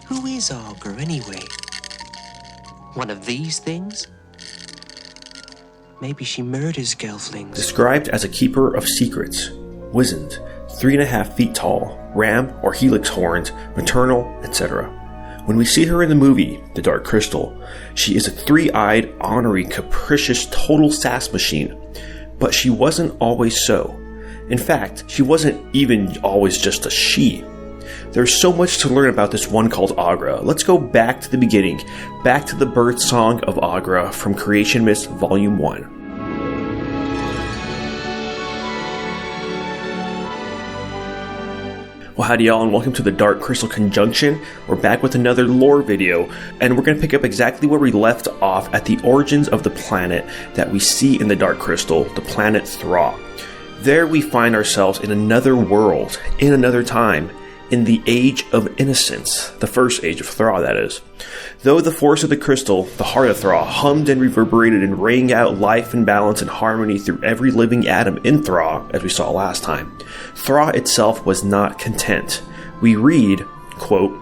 Who is Aughra, anyway? One of these things? Maybe she murders gelflings. Described as a keeper of secrets, wizened, 3.5 feet tall, ram or helix horned, maternal, etc. When we see her in the movie, The Dark Crystal, she is a 3-eyed, ornery, capricious, total sass machine. But she wasn't always so. In fact, she wasn't even always just a she. There's so much to learn about this one called Aughra. Let's go back to the beginning, back to the birth song of Aughra from Creation Myths Volume 1. Well, howdy y'all, and welcome to the Dark Crystal Conjunction. We're back with another lore video, and we're going to pick up exactly where we left off at the origins of the planet that we see in the Dark Crystal, the planet Thra. There we find ourselves in another world, in another time, in the Age of Innocence, the first age of Thra, that is. Though the force of the crystal, the heart of Thra, hummed and reverberated and rang out life and balance and harmony through every living atom in Thra, as we saw last time, Thra itself was not content. We read, quote,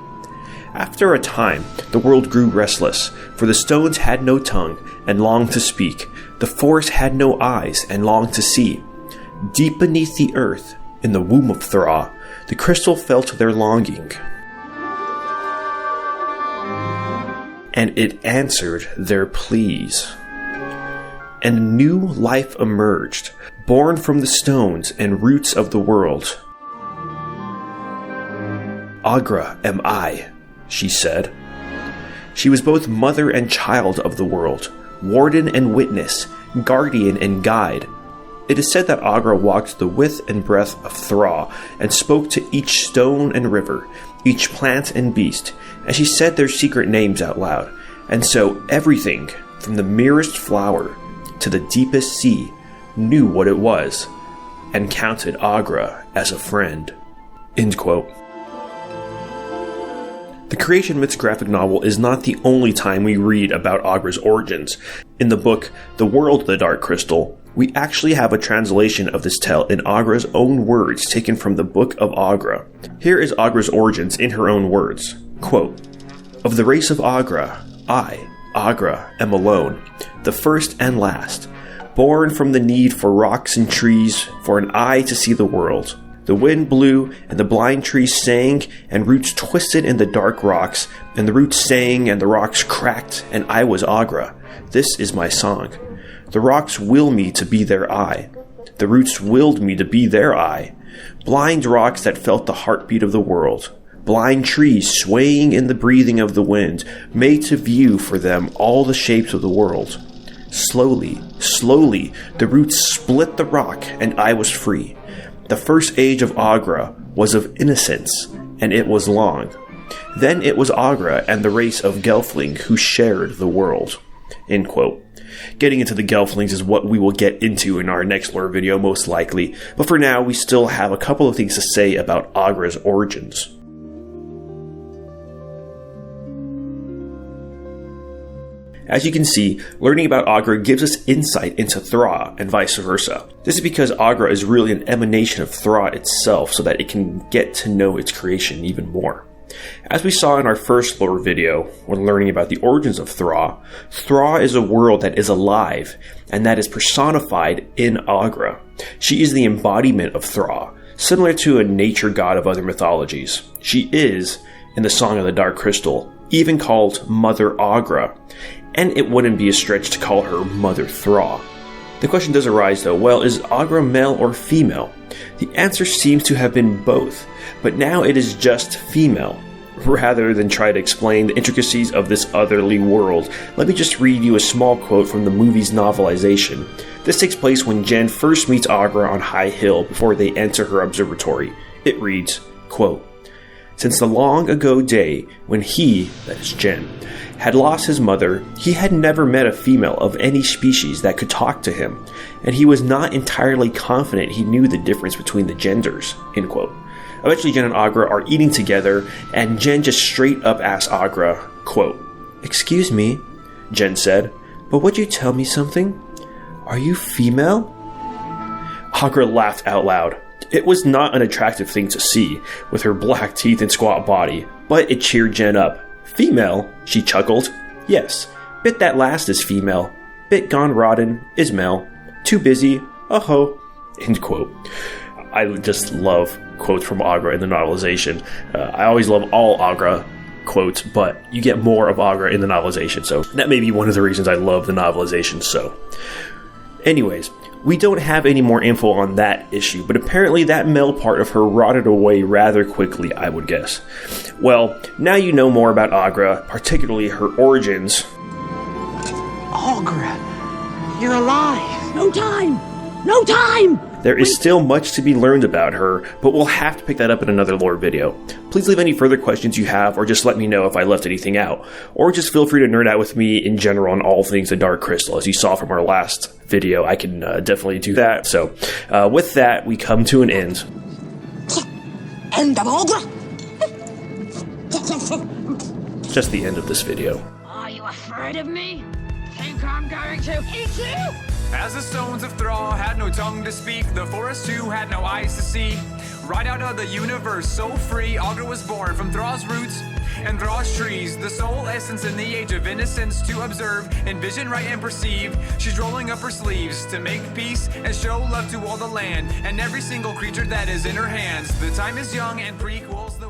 "After a time, the world grew restless, for the stones had no tongue and longed to speak. The forest had no eyes and longed to see. Deep beneath the earth, in the womb of Thra, the crystal felt their longing, and it answered their pleas. And a new life emerged, born from the stones and roots of the world. Aughra am I, she said. She was both mother and child of the world, warden and witness, guardian and guide. It is said that Aughra walked the width and breadth of Thra and spoke to each stone and river, each plant and beast, and she said their secret names out loud. And so everything, from the merest flower to the deepest sea, knew what it was, and counted Aughra as a friend." End quote. The Creation Myths graphic novel is not the only time we read about Aughra's origins. In the book, The World of the Dark Crystal, we actually have a translation of this tale in Aughra's own words taken from the Book of Aughra. Here is Aughra's origins in her own words. Quote, "Of the race of Aughra, I, Aughra, am alone, the first and last, born from the need for rocks and trees, for an eye to see the world. The wind blew, and the blind trees sang, and roots twisted in the dark rocks, and the roots sang, and the rocks cracked, and I was Aughra. This is my song. The rocks will me to be their eye. The roots willed me to be their eye. Blind rocks that felt the heartbeat of the world. Blind trees swaying in the breathing of the wind, made to view for them all the shapes of the world. Slowly, slowly, the roots split the rock, and I was free. The first age of Aughra was of innocence, and it was long. Then it was Aughra and the race of gelfling who shared the world." End quote. Getting into the gelflings is what we will get into in our next lore video most likely, but for now we still have a couple of things to say about Aughra's origins. As you can see, learning about Aughra gives us insight into Thra and vice versa. This is because Aughra is really an emanation of Thra itself, so that it can get to know its creation even more. As we saw in our first lore video, when learning about the origins of Thra, Thra is a world that is alive, and that is personified in Aughra. She is the embodiment of Thra, similar to a nature god of other mythologies. She is, in the Song of the Dark Crystal, even called Mother Aughra, and it wouldn't be a stretch to call her Mother Thra. The question does arise though, well, is Aughra male or female? The answer seems to have been both, but now it is just female. Rather than try to explain the intricacies of this otherly world, let me just read you a small quote from the movie's novelization. This takes place when Jen first meets Aughra on High Hill before they enter her observatory. It reads, quote, "Since the long ago day when he," that is Jen, "had lost his mother, he had never met a female of any species that could talk to him, and he was not entirely confident he knew the difference between the genders." End quote. Eventually, Jen and Aughra are eating together, and Jen just straight up asks Aughra, quote, "Excuse me," Jen said, "but would you tell me something? Are you female?" Aughra laughed out loud. It was not an attractive thing to see, with her black teeth and squat body, but it cheered Jen up. Female? She chuckled. Yes, bit that last is female. Bit gone rotten is male. Too busy, ho. End quote. I just love quotes from Aughra in the novelization. I always love all Aughra quotes, but you get more of Aughra in the novelization, so that may be one of the reasons I love the novelization so. Anyways, we don't have any more info on that issue, but apparently that male part of her rotted away rather quickly, I would guess. Well, now you know more about Aughra, particularly her origins. Aughra, you're alive! No time! No time! There is still much to be learned about her, but we'll have to pick that up in another lore video. Please leave any further questions you have, or just let me know if I left anything out. Or just feel free to nerd out with me in general on all things the Dark Crystal. As you saw from our last video, I can definitely do that. So, with that, we come to an end. End of Aughra! Just the end of this video. Are you afraid of me? Think I'm going to eat you? As the stones of Thra had no tongue to speak, the forest too had no eyes to see. Right out of the universe, so free, Aughra was born from Thra's roots and Thra's trees. The soul essence in the age of innocence to observe, envision, write, and perceive. She's rolling up her sleeves to make peace and show love to all the land and every single creature that is in her hands. The time is young and prequels the